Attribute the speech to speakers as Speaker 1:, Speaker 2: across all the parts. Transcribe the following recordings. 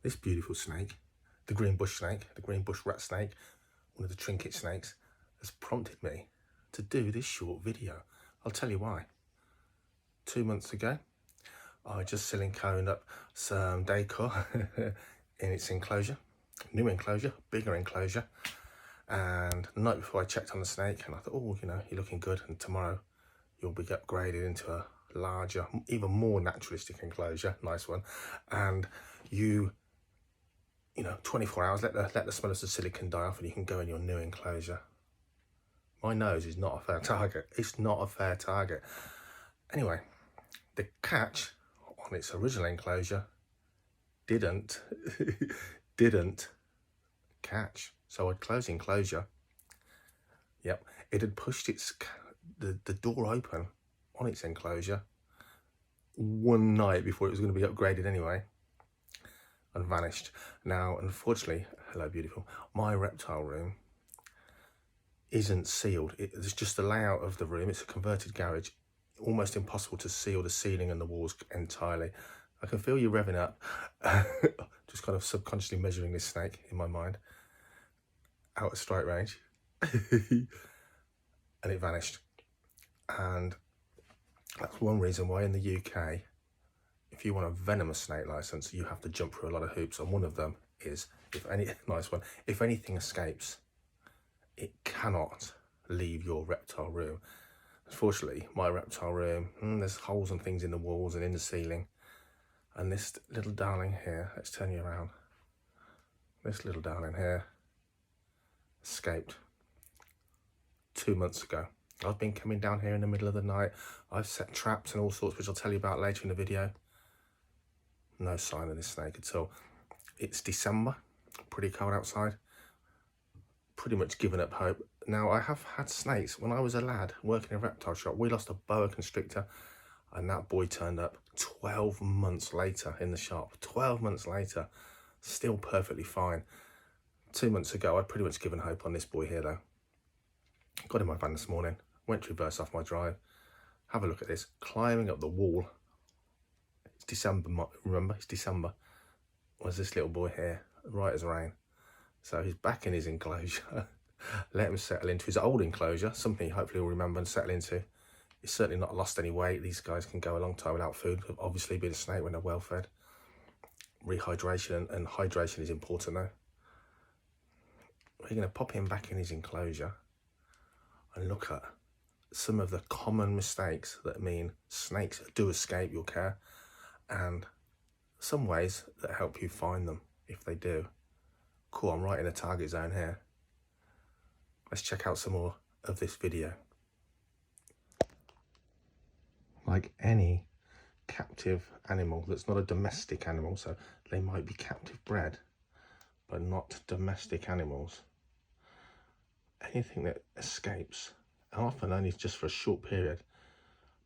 Speaker 1: This beautiful snake, the green bush snake, the green bush rat snake, one of the trinket snakes, has prompted me to do this short video. I'll tell you why. 2 months ago, I just siliconed up some decor in its enclosure, new enclosure, bigger enclosure. And the night before I checked on the snake and I thought, oh, you know, you're looking good. And tomorrow you'll be upgraded into a larger, even more naturalistic enclosure, nice one. And you know, 24 hours, let the smell of the silicon die off and you can go in your new enclosure. My nose is not a fair target. It's not a fair target. Anyway, the catch on its original enclosure didn't catch. So I'd closed the enclosure. Yep, it had pushed the door open on its enclosure one night before it was going to be upgraded anyway, and vanished. Now, unfortunately, hello beautiful, my reptile room isn't sealed. It's just the layout of the room. It's a converted garage. Almost impossible to seal the ceiling and the walls entirely. I can feel you revving up. Just kind of subconsciously measuring this snake in my mind. Out of strike range. And it vanished. And that's one reason why in the UK, if you want a venomous snake license, you have to jump through a lot of hoops. And one of them is, if anything escapes, it cannot leave your reptile room. Unfortunately, my reptile room, there's holes and things in the walls and in the ceiling. And this little darling here, let's turn you around. This little darling here escaped 2 months ago. I've been coming down here in the middle of the night. I've set traps and all sorts, which I'll tell you about later in the video. No sign of this snake at all. It's December, pretty cold outside. Pretty much given up hope. Now, I have had snakes. When I was a lad working in a reptile shop, we lost a boa constrictor and that boy turned up 12 months later in the shop. 12 months later, still perfectly fine. 2 months ago, I'd pretty much given hope on this boy here though. Got in my van this morning, went to reverse off my drive. Have a look at this, climbing up the wall. It's December, remember, it's December. Was this little boy here, right as rain. So he's back in his enclosure. Let him settle into his old enclosure, something hopefully he'll remember and settle into. He's certainly not lost any weight. These guys can go a long time without food, obviously being a snake when they're well fed. Rehydration and hydration is important though. We're going to pop him back in his enclosure and look at some of the common mistakes that mean snakes do escape your care, and some ways that help you find them if they do. Cool, I'm right in the target zone here. Let's check out some more of this video. Like any captive animal that's not a domestic animal, so they might be captive bred, but not domestic animals. Anything that escapes, and often only just for a short period,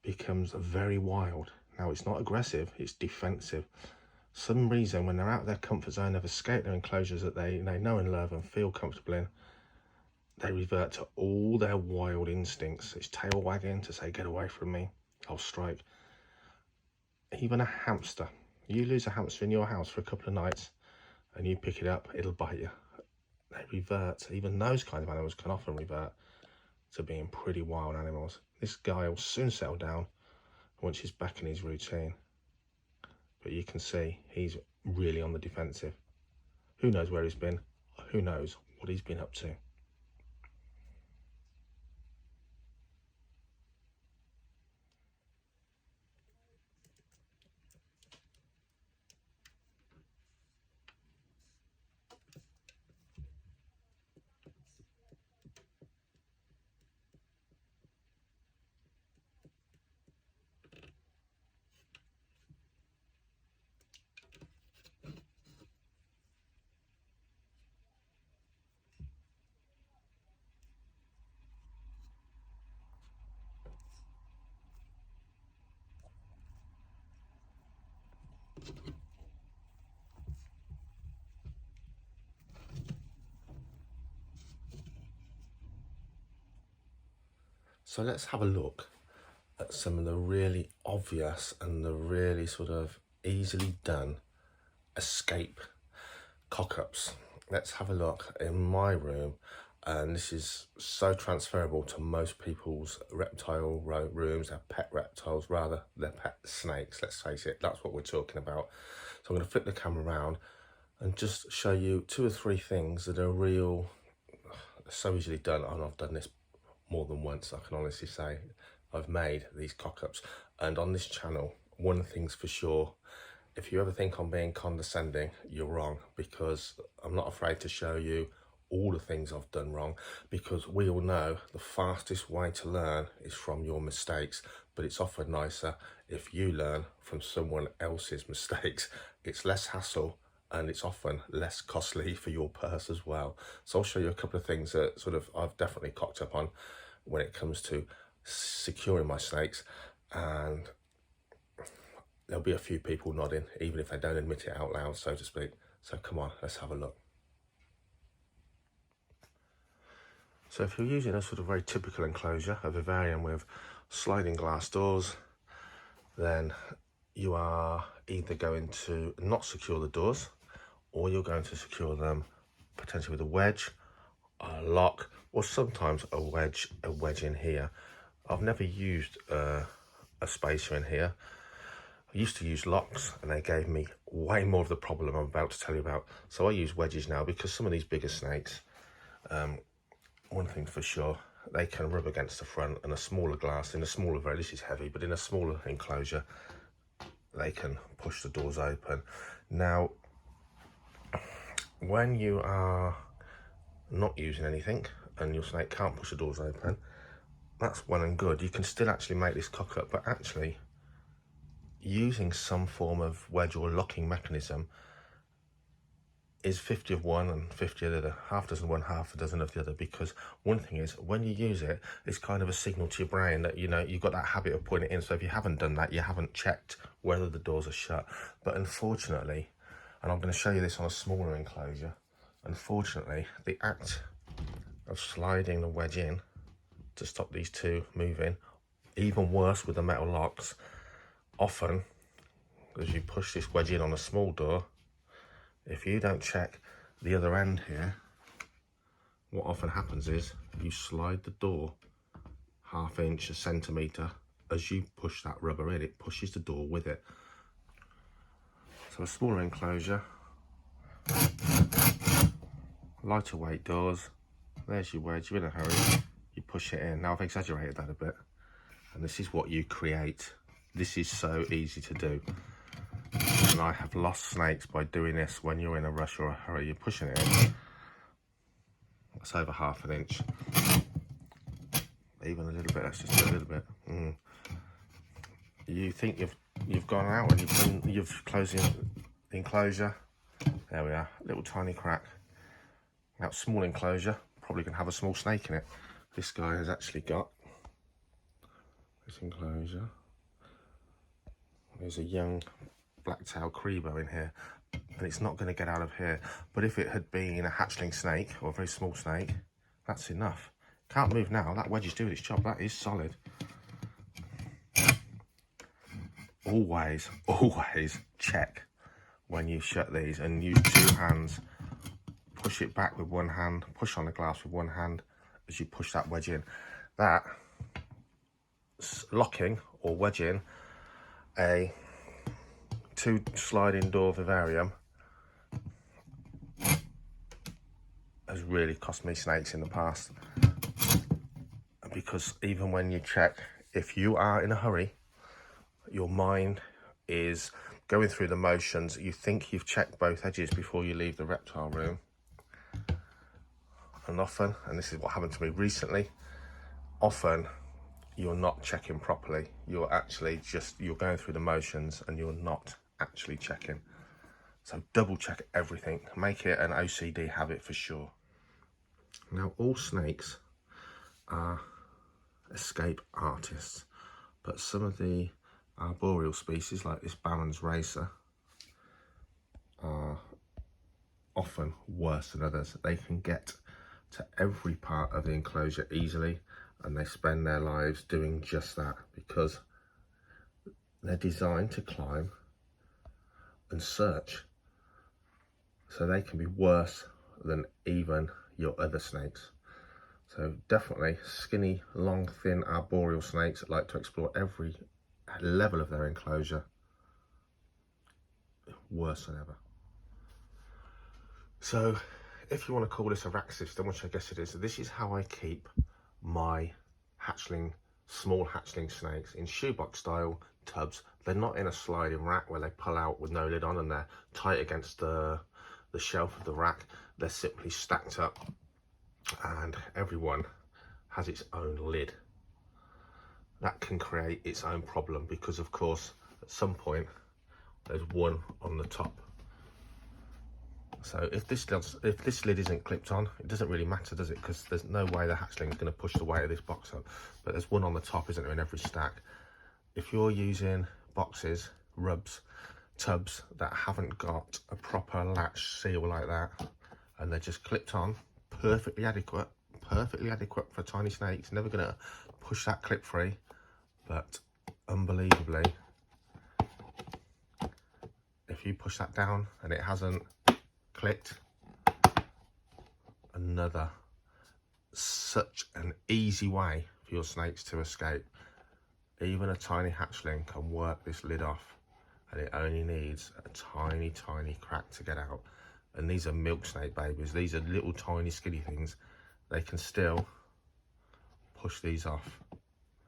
Speaker 1: becomes very wild. Now, it's not aggressive, it's defensive. Some reason when they're out of their comfort zone, they've escaped their enclosures that they know and love and feel comfortable in, they revert to all their wild instincts. It's tail wagging to say, get away from me, I'll strike. Even a hamster. You lose a hamster in your house for a couple of nights and you pick it up, it'll bite you. They revert. Even those kind of animals can often revert to being pretty wild animals. This guy will soon settle down once he's back in his routine. But you can see he's really on the defensive. Who knows where he's been? Who knows what he's been up to? So let's have a look at some of the really obvious and the really sort of easily done escape Cock-ups. Let's have a look in my room, and this is so transferable to most people's reptile rooms, their pet reptiles, rather their pet snakes. Let's face it, that's what we're talking about. So I'm going to flip the camera around and just show you 2 or 3 things that are real, so easily done. And I've done this more than once, I can honestly say. I've made these cock-ups, and on this channel, one thing's for sure: if you ever think I'm being condescending, you're wrong, because I'm not afraid to show you all the things I've done wrong, because we all know the fastest way to learn is from your mistakes, but it's often nicer if you learn from someone else's mistakes. It's less hassle, and it's often less costly for your purse as well. So I'll show you a couple of things that sort of I've definitely cocked up on when it comes to securing my snakes, and there'll be a few people nodding, even if they don't admit it out loud, so to speak. So come on, let's have a look. So if you're using a sort of very typical enclosure, a vivarium with sliding glass doors, then you are either going to not secure the doors, or you're going to secure them potentially with a wedge, a lock, or sometimes a wedge in here. I've never used a spacer in here. I used to use locks, and they gave me way more of the problem I'm about to tell you about. So I use wedges now, because some of these bigger snakes, one thing for sure, they can rub against the front, and a smaller glass, in a smaller, this is heavy, but in a smaller enclosure, they can push the doors open. Now, when you are not using anything and your snake can't push the doors open, that's well and good. You can still actually make this cock up, but actually using some form of wedge or locking mechanism is 50 of one and 50 of the other, half dozen one, half a dozen of the other. Because one thing is, when you use it, it's kind of a signal to your brain that, you know, you've got that habit of putting it in. So if you haven't done that, you haven't checked whether the doors are shut. But unfortunately, and I'm going to show you this on a smaller enclosure, unfortunately, the act of sliding the wedge in to stop these two moving, even worse with the metal locks, often, as you push this wedge in on a small door, if you don't check the other end here, what often happens is you slide the door ½ inch, a centimetre. As you push that rubber in, it pushes the door with it. So a smaller enclosure, lighter weight doors, there's your wedge, you're in a hurry, you push it in. Now I've exaggerated that a bit, and this is what you create. This is so easy to do. And I have lost snakes by doing this. When you're in a rush or a hurry, you're pushing it in. That's over ½ inch. Even a little bit, let's just do a little bit. You think you've gone out and you've closed the enclosure. There we are, little tiny crack. Now small enclosure, probably gonna have a small snake in it. This guy has actually got this enclosure. There's a young black-tailed Crebo in here, and it's not going to get out of here. But if it had been a hatchling snake or a very small snake, that's enough. Can't move now. That wedge is doing its job. That is solid. Always check when you shut these, and use 2 hands. Push it back with 1 hand, push on the glass with 1 hand as you push that wedge in. That locking or wedging a 2 sliding door vivarium has really cost me snakes in the past, because even when you check, if you are in a hurry, your mind is going through the motions. You think you've checked both edges before you leave the reptile room, and often, and this is what happened to me recently, often you're not checking properly. You're actually you're going through the motions and you're not actually checking. So double check everything. Make it an OCD habit for sure. Now, all snakes are escape artists, but some of the arboreal species, like this Baron's racer, are often worse than others. They can get to every part of the enclosure easily, and they spend their lives doing just that, because they're designed to climb and search So they can be worse than even your other snakes. So definitely skinny, long, thin, arboreal snakes that like to explore every level of their enclosure, worse than ever. So if you want to call this a rack system, which I guess it is, this is how I keep my small hatchling snakes in shoebox style tubs. They're not in a sliding rack where they pull out with no lid on and they're tight against the shelf of the rack. They're simply stacked up, and everyone has its own lid. That can create its own problem because, of course, at some point there's one on the top. So if this lid isn't clipped on, it doesn't really matter, does it? Because there's no way the hatchling is going to push the weight of this box up. But there's one on the top, isn't there, in every stack? If you're using boxes, rubs, tubs that haven't got a proper latch seal like that, and they're just clipped on, perfectly adequate for tiny snakes, never going to push that clip free, but unbelievably, if you push that down and it hasn't clicked, such an easy way for your snakes to escape. Even a tiny hatchling can work this lid off, and it only needs a tiny crack to get out. And these are milk snake babies. These are little tiny skinny things. They can still push these off.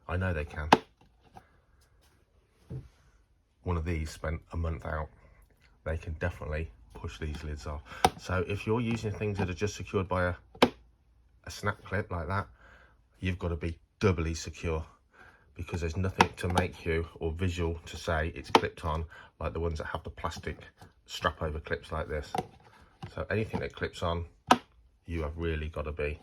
Speaker 1: I know they can. One of these spent a month out. They can definitely push these lids off. So if you're using things that are just secured by a snap clip like that, you've got to be doubly secure, because there's nothing to make you, or visual to say it's clipped on, like the ones that have the plastic strap over clips like this. So anything that clips on, you have really got to be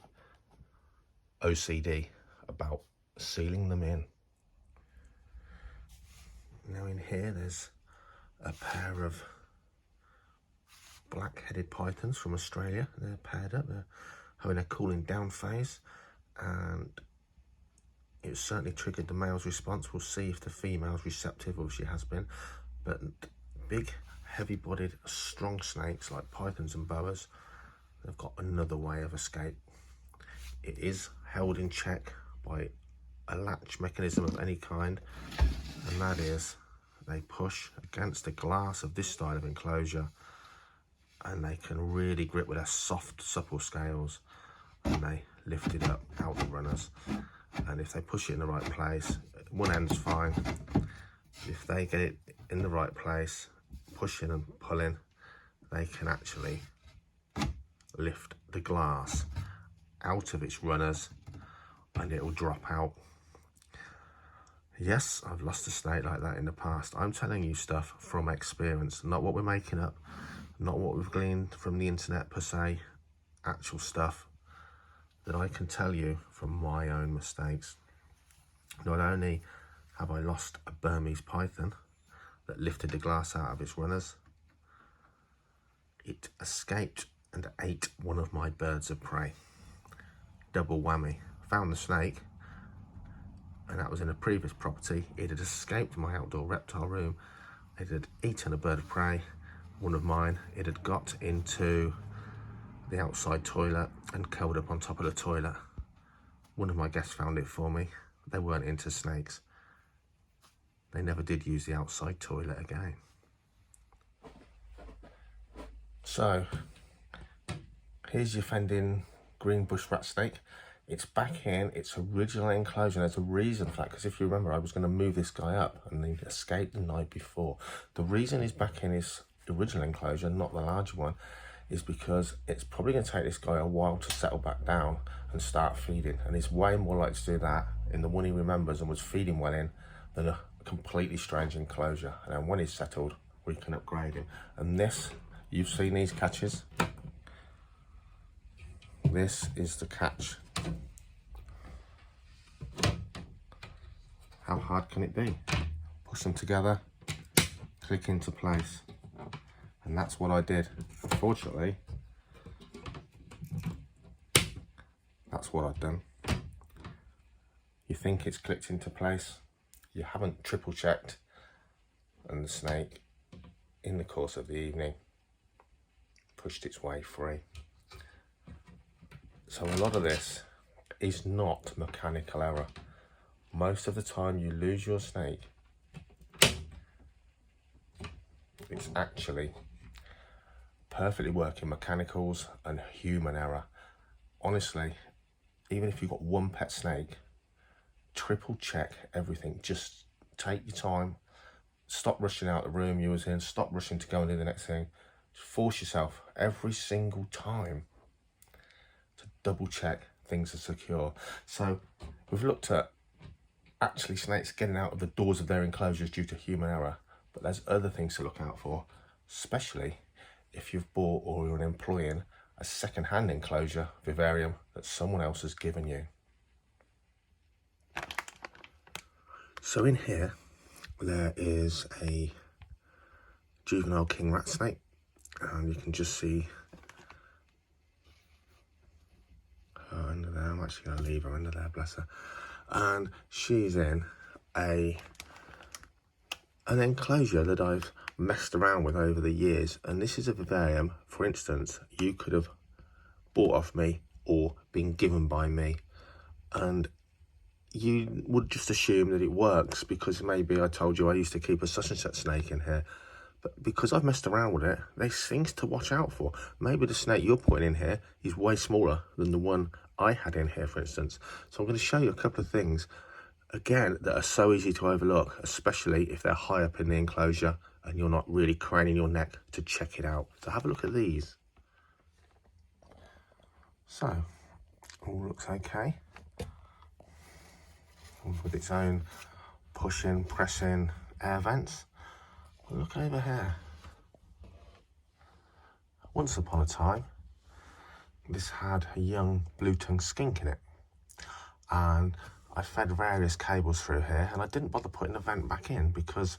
Speaker 1: OCD about sealing them in. Now in here there's a pair of black-headed pythons from Australia. They're paired up, they're having a cooling down phase, and it certainly triggered the male's response. We'll see if the female's receptive, or she has been. But big, heavy-bodied, strong snakes like pythons and boas, they've got another way of escape. It is held in check by a latch mechanism of any kind, and that is they push against the glass of this style of enclosure, and they can really grip with their soft, supple scales, and they lift it up out the runners. And if they push it in the right place, one end's fine. If they get it in the right place, pushing and pulling, they can actually lift the glass out of its runners, and it will drop out. Yes, I've lost a snake like that in the past. I'm telling you stuff from experience, not what we're making up, not what we've gleaned from the internet per se, actual stuff that I can tell you from my own mistakes. Not only have I lost a Burmese python that lifted the glass out of its runners, it escaped and ate one of my birds of prey. Double whammy. Found the snake, and that was in a previous property. It had escaped my outdoor reptile room. It had eaten a bird of prey, one of mine. It had got into the outside toilet and curled up on top of the toilet. One of my guests found it for me. They weren't into snakes. They never did use the outside toilet again. So here's your fending green bush rat snake. It's back in its original enclosure. There's a reason for that, because if you remember, I was going to move this guy up and he escaped the night before. The reason he's back in his original enclosure, not the larger one, is because it's probably going to take this guy a while to settle back down and start feeding, and he's way more likely to do that in the one he remembers and was feeding well in than a completely strange enclosure. And then when he's settled, we can upgrade him. And this, you've seen these catches, this is the catch. How hard can it be? Push them together, click into place. And that's what I did. Unfortunately, that's what I've done. You think it's clicked into place, you haven't triple checked, and the snake, in the course of the evening, pushed its way free. So a lot of this is not mechanical error. Most of the time you lose your snake, it's actually perfectly working mechanicals and human error. Honestly, even if you've got one pet snake, triple check everything. Just take your time. Stop rushing out the room you was in. Stop rushing to go and do the next thing. Just force yourself every single time to double check things are secure. So we've looked at actually snakes getting out of the doors of their enclosures due to human error, but there's other things to look out for, especially if you've bought or you're employing a second-hand enclosure vivarium that someone else has given you. So in here there is a juvenile king rat snake, and you can just see her under there. I'm actually going to leave her under there, bless her. And she's in an enclosure that I've messed around with over the years, and this is a vivarium, for instance, you could have bought off me or been given by me, and you would just assume that it works because maybe I told you I used to keep a such and such snake in here. But because I've messed around with it, there's things to watch out for. Maybe the snake you're putting in here is way smaller than the one I had in here, for instance. So I'm going to show you a couple of things, again, that are so easy to overlook, especially if they're high up in the enclosure and you're not really craning your neck to check it out. So have a look at these. So, all looks okay. With its own pushing, pressing air vents. But look over here. Once upon a time, this had a young blue-tongued skink in it. And I fed various cables through here, and I didn't bother putting the vent back in because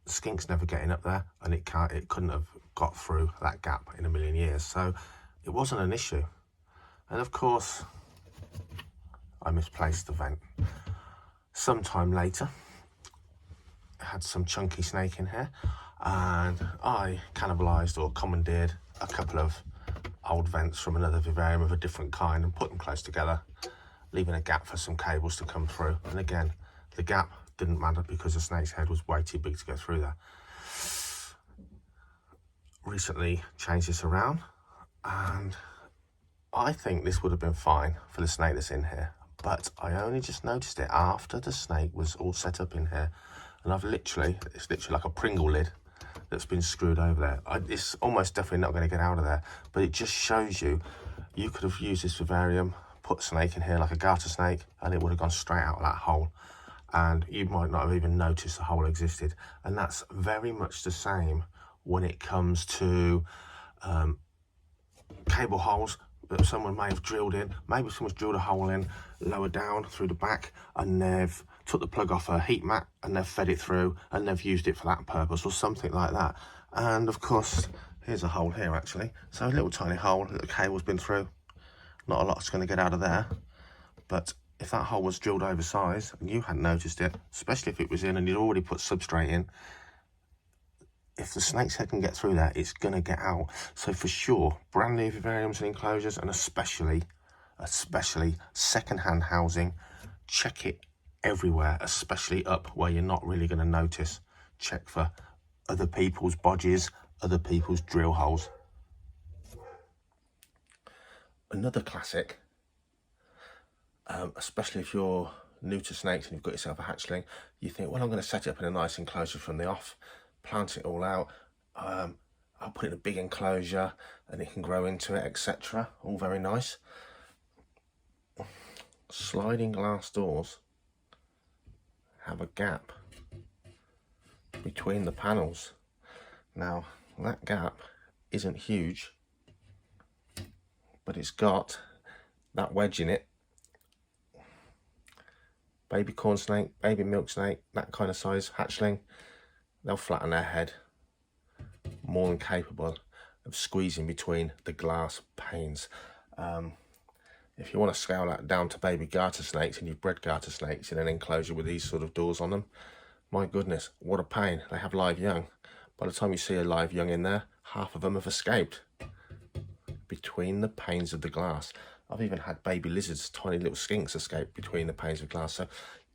Speaker 1: the skink's never getting up there, and it couldn't have got through that gap in a million years. So it wasn't an issue. And of course, I misplaced the vent. Sometime later, I had some chunky snake in here, and I cannibalised or commandeered a couple of old vents from another vivarium of a different kind and put them close together, leaving a gap for some cables to come through. And again, the gap didn't matter because the snake's head was way too big to go through there. Recently changed this around, and I think this would have been fine for the snake that's in here, but I only just noticed it after the snake was all set up in here, and it's literally like a Pringle lid that's been screwed over there. It's almost definitely not going to get out of there, but it just shows you could have used this vivarium, put a snake in here like a garter snake, and it would have gone straight out of that hole, and you might not have even noticed the hole existed. And that's very much the same when it comes to cable holes that someone may have drilled in. Maybe someone's drilled a hole in lower down through the back, and they've took the plug off a heat mat and they've fed it through and they've used it for that purpose or something like that. And of course, here's a hole here actually. So a little tiny hole that the cable's been through. Not a lot's going to get out of there. But if that hole was drilled oversized and you hadn't noticed it, especially if it was in and you'd already put substrate in, if the snake's head can get through there, it's going to get out. So for sure, brand new vivariums and enclosures, and especially second-hand housing, check it everywhere, especially up where you're not really going to notice. Check for other people's bodges, other people's drill holes. Another classic, especially if you're new to snakes and you've got yourself a hatchling, you think, well, I'm going to set it up in a nice enclosure from the off, plant it all out, I'll put it in a big enclosure and it can grow into it, etc. All very nice. Sliding glass doors have a gap between the panels. Now, that gap isn't huge, but it's got that wedge in it. Baby corn snake, baby milk snake, that kind of size hatchling, they'll flatten their head, more than capable of squeezing between the glass panes. If you want to scale that down to baby garter snakes, and you've bred garter snakes in an enclosure with these sort of doors on them, my goodness, what a pain. They have live young. By the time you see a live young in there, half of them have escaped between the panes of the glass. I've even had baby lizards, tiny little skinks, escape between the panes of glass. So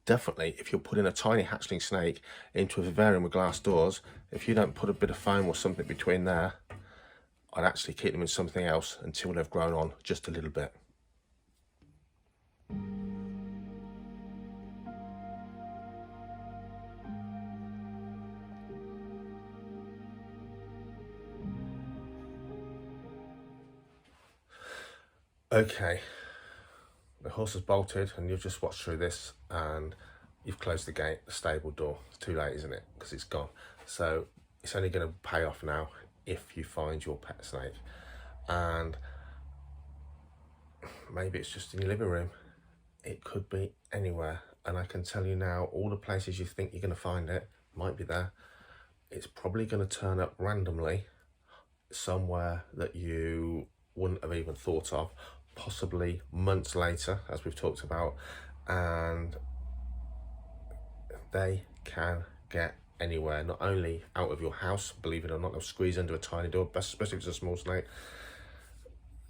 Speaker 1: definitely, if you're putting a tiny hatchling snake into a vivarium with glass doors, if you don't put a bit of foam or something between there, I'd actually keep them in something else until they've grown on just a little bit. Okay, the horse has bolted and you've just watched through this and you've closed the gate, the stable door. It's too late, isn't it? Because it's gone. So it's only going to pay off now if you find your pet snake. And maybe it's just in your living room. It could be anywhere. And I can tell you now, all the places you think you're going to find it might be there. It's probably going to turn up randomly somewhere that you wouldn't have even thought of, possibly months later, as we've talked about, and they can get anywhere, not only out of your house, believe it or not. They'll squeeze under a tiny door, especially if it's a small snake.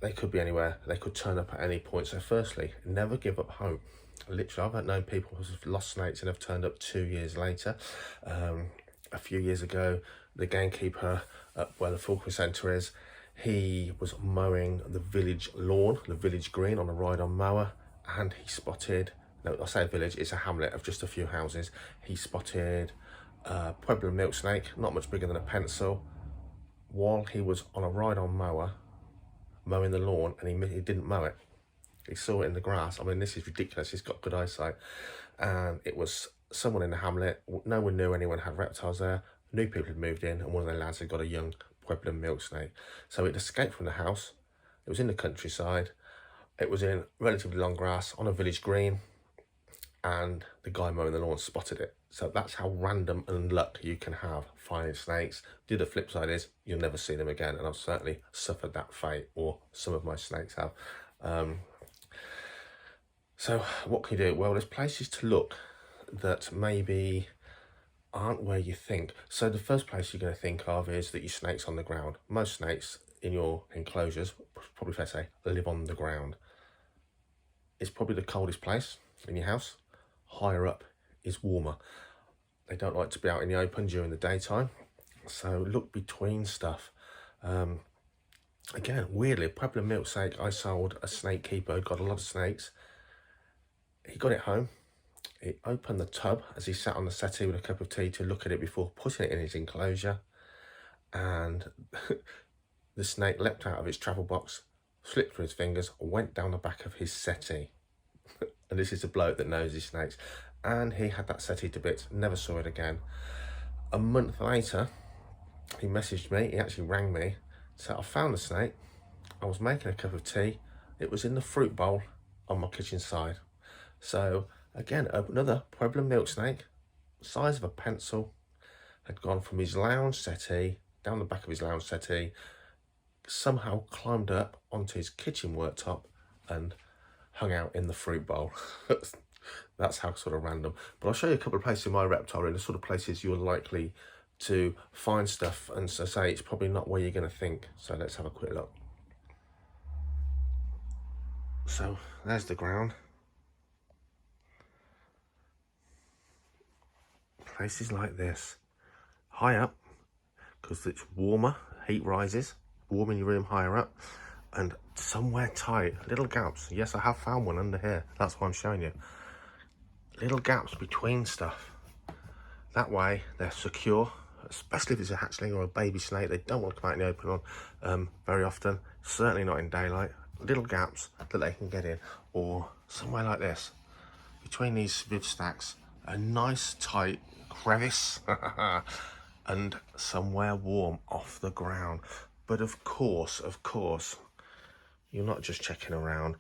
Speaker 1: They could be anywhere. They could turn up at any point. So firstly, never give up hope. Literally, I've known people who've lost snakes and have turned up 2 years later. A few years ago, the gamekeeper up where the Falkland Centre is, he was mowing the village lawn, the village green, on a ride-on mower, and he spotted, no, I say village, it's a hamlet of just a few houses. He spotted a Pueblo milk snake, not much bigger than a pencil, while he was on a ride-on mower mowing the lawn, and he didn't mow it. He saw it in the grass. I mean, this is ridiculous. He's got good eyesight. And it was someone in the hamlet. No one knew anyone had reptiles there. New people had moved in, and one of the lads had got a young Pueblo milk snake. So it escaped from the house. It was in the countryside. It was in relatively long grass on a village green, and the guy mowing the lawn spotted it. So that's how random and luck you can have finding snakes. The flip side is you'll never see them again, and I've certainly suffered that fate, or some of my snakes have. So what can you do? Well, there's places to look that maybe aren't where you think. So the first place you're going to think of is that your snake's on the ground. Most snakes in your enclosures, probably fair to say, live on the ground. It's probably the coldest place in your house. Higher up is warmer. They don't like to be out in the open during the daytime. So look between stuff. Again, weirdly, a Pueblo milk snake, I sold a snake keeper who'd got a lot of snakes. He got it home. He opened the tub as he sat on the settee with a cup of tea to look at it before putting it in his enclosure. And the snake leapt out of its travel box, slipped through his fingers, went down the back of his settee. And this is a bloke that knows his snakes. And he had that settee to bits, never saw it again. A month later, he messaged me, he actually rang me, said, I found the snake, I was making a cup of tea, it was in the fruit bowl on my kitchen side. So again, another Pueblo milk snake, size of a pencil, had gone from his lounge settee, down the back of his lounge settee, somehow climbed up onto his kitchen worktop and hung out in the fruit bowl. That's how sort of random. But I'll show you a couple of places in my reptile, the sort of places you're likely to find stuff, and so say it's probably not where you're going to think. So let's have a quick look. So there's the ground. Places like this, high up, because it's warmer, heat rises, warm in your room higher up, and somewhere tight, little gaps. Yes, I have found one under here. That's why I'm showing you. Little gaps between stuff. That way they're secure, especially if it's a hatchling or a baby snake. They don't want to come out in the open on very often, certainly not in daylight. Little gaps that they can get in, or somewhere like this, between these viv stacks, a nice tight crevice and somewhere warm off the ground. But of course, you're not just checking around,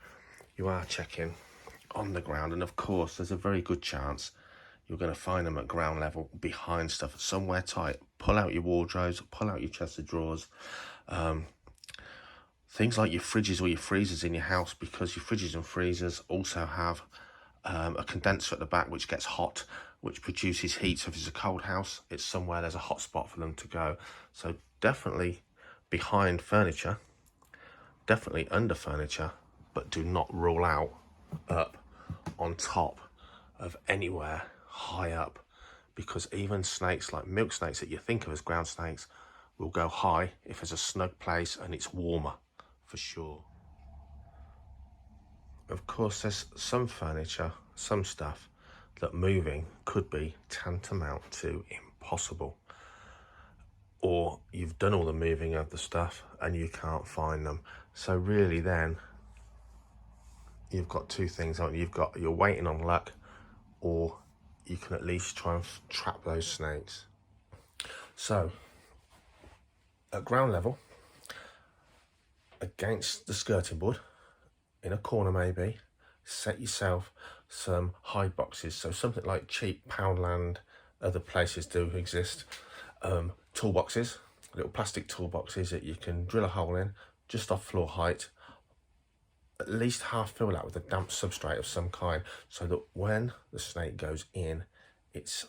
Speaker 1: you are checking on the ground, and of course there's a very good chance you're going to find them at ground level behind stuff, somewhere tight. Pull out your wardrobes, pull out your chest of drawers, things like your fridges or your freezers in your house, because your fridges and freezers also have a condenser at the back which gets hot, which produces heat. So if it's a cold house, it's somewhere there's a hot spot for them to go. So definitely behind furniture, definitely under furniture, but do not rule out up on top of anywhere high up, because even snakes like milk snakes that you think of as ground snakes will go high if there's a snug place and it's warmer, for sure. Of course, there's some furniture, some stuff that moving could be tantamount to impossible, or you've done all the moving of the stuff and you can't find them. So really then you've got two things, haven't you? You're waiting on luck, or you can at least try and trap those snakes. So at ground level, against the skirting board, in a corner maybe, set yourself some hide boxes. So something like cheap Poundland, other places do exist, toolboxes, little plastic toolboxes that you can drill a hole in just off floor height, at least half fill that with a damp substrate of some kind, so that when the snake goes in, it's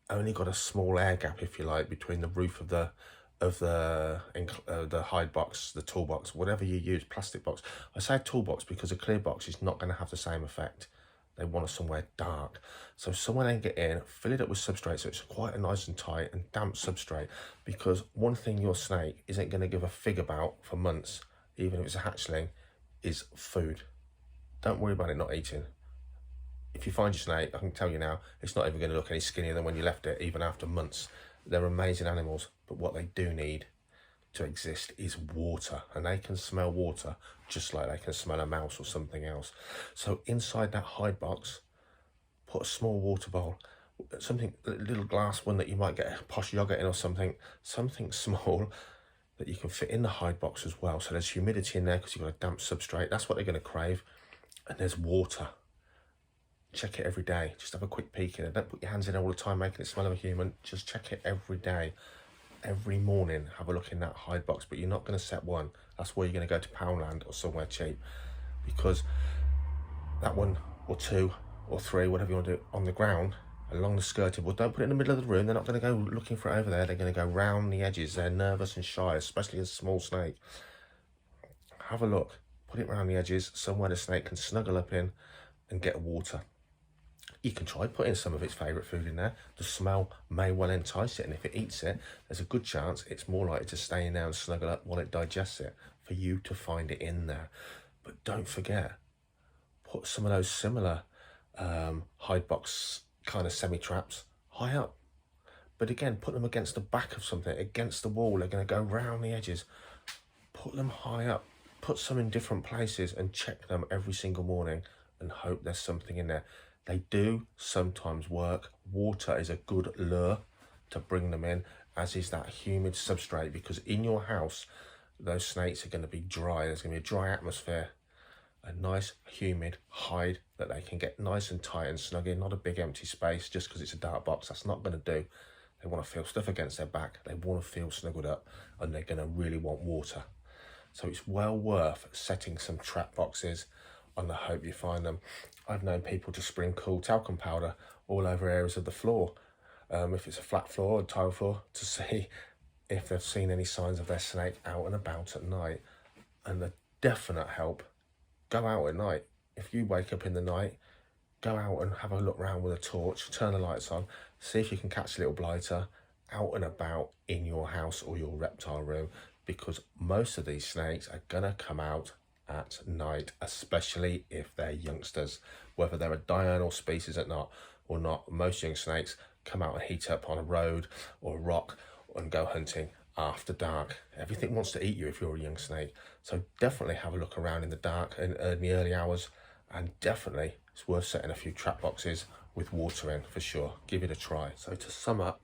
Speaker 1: only got a small air gap, if you like, between the roof of the hide box, the toolbox, whatever you use, plastic box. I say toolbox because a clear box is not going to have the same effect. They want it somewhere dark. So somewhere they can get in, fill it up with substrate so it's quite a nice and tight and damp substrate, because one thing your snake isn't going to give a fig about for months, even if it's a hatchling, is food. Don't worry about it not eating. If you find your snake, I can tell you now, it's not even going to look any skinnier than when you left it, even after months. They're amazing animals, but what they do need to exist is water, and they can smell water just like they can smell a mouse or something else. So inside that hide box, put a small water bowl, something, a little glass one that you might get a posh yogurt in or something small that you can fit in the hide box as well. So there's humidity in there because you've got a damp substrate. That's what they're going to crave. And there's water. Check it every day. Just have a quick peek in it. Don't put your hands in all the time making it smell of a human. Just check it every day. Every morning, have a look in that hide box, but you're not going to set one. That's where you're going to go to Poundland or somewhere cheap, because that one or two or three, whatever you want to do, on the ground along the skirting board. Don't put it in the middle of the room. They're not going to go looking for it over there. They're going to go round the edges. They're nervous and shy, especially a small snake. Have a look. Put it around the edges, somewhere the snake can snuggle up in and get water. You can try putting some of its favourite food in there. The smell may well entice it, and if it eats it, there's a good chance it's more likely to stay in there and snuggle up while it digests it, for you to find it in there. But don't forget, put some of those similar hide box kind of semi-traps high up. But again, put them against the back of something, against the wall. They're going to go round the edges. Put them high up. Put some in different places and check them every single morning and hope there's something in there. They do sometimes work. Water is a good lure to bring them in, as is that humid substrate, because in your house, those snakes are going to be dry. There's going to be a dry atmosphere, a nice humid hide that they can get nice and tight and snug in, not a big empty space just because it's a dark box. That's not going to do. They want to feel stuff against their back. They want to feel snuggled up, and they're going to really want water. So it's well worth setting some trap boxes on the hope you find them. I've known people to sprinkle talcum powder all over areas of the floor, if it's a flat floor or tile floor, to see if they've seen any signs of their snake out and about at night. And the definite help, go out at night. If you wake up in the night, go out and have a look around with a torch, turn the lights on, see if you can catch a little blighter out and about in your house or your reptile room, because most of these snakes are gonna come out at night, especially if they're youngsters. Whether they're a diurnal species or not, most young snakes come out and heat up on a road or a rock and go hunting after dark. Everything wants to eat you if you're a young snake. So definitely have a look around in the dark and in the early hours, and definitely it's worth setting a few trap boxes with water in, for sure. Give it a try. So to sum up,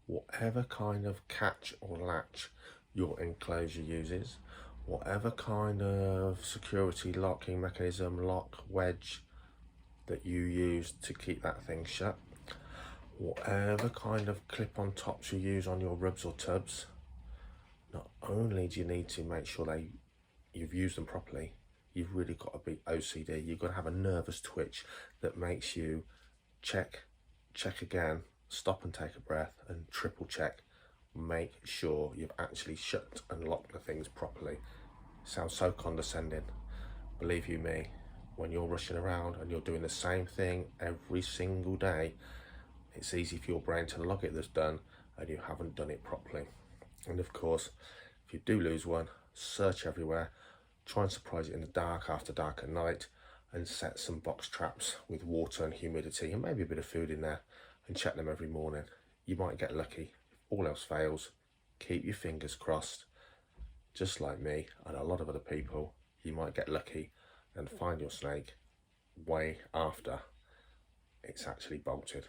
Speaker 1: whatever kind of catch or latch your enclosure uses, whatever kind of security locking mechanism, lock, wedge that you use to keep that thing shut, whatever kind of clip-on tops you use on your rubs or tubs, not only do you need to make sure you've used them properly, you've really got to be OCD. You've got to have a nervous twitch that makes you check again, stop and take a breath, and triple check make sure you've actually shut and locked the things properly. Sounds so condescending. Believe you me, when you're rushing around and you're doing the same thing every single day, it's easy for your brain to log it that's done and you haven't done it properly. And of course, if you do lose one, search everywhere, try and surprise it in the dark, after dark at night, and set some box traps with water and humidity and maybe a bit of food in there, and check them every morning. You might get lucky. If all else fails, keep your fingers crossed. Just like me and a lot of other people, you might get lucky and find your snake way after it's actually bolted.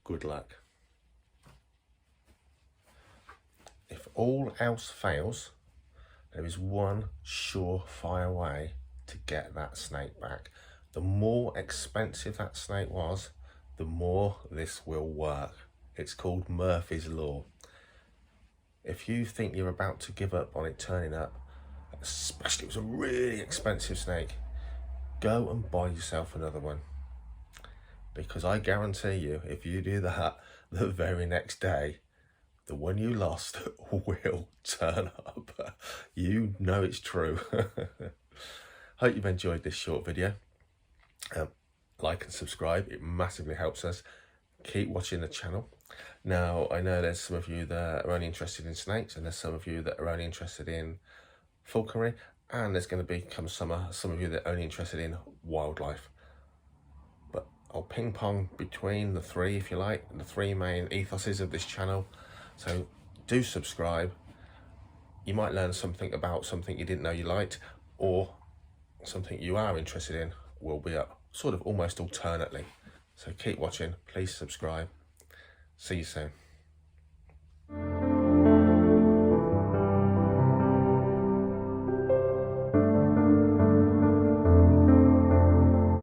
Speaker 1: Good luck. If all else fails, there is one surefire way to get that snake back. The more expensive that snake was, the more this will work. It's called Murphy's Law. If you think you're about to give up on it turning up, especially if it was a really expensive snake, go and buy yourself another one. Because I guarantee you, if you do that the very next day, the one you lost will turn up. You know it's true. Hope you've enjoyed this short video. Like and subscribe, it massively helps us. Keep watching the channel. Now, I know there's some of you that are only interested in snakes, and there's some of you that are only interested in falconry, and there's going to become some of you that are only interested in wildlife. But I'll ping pong between the three, if you like, the three main ethoses of this channel. So do subscribe. You might learn something about something you didn't know you liked, or something you are interested in will be up sort of almost alternately. So keep watching, please subscribe. See you soon.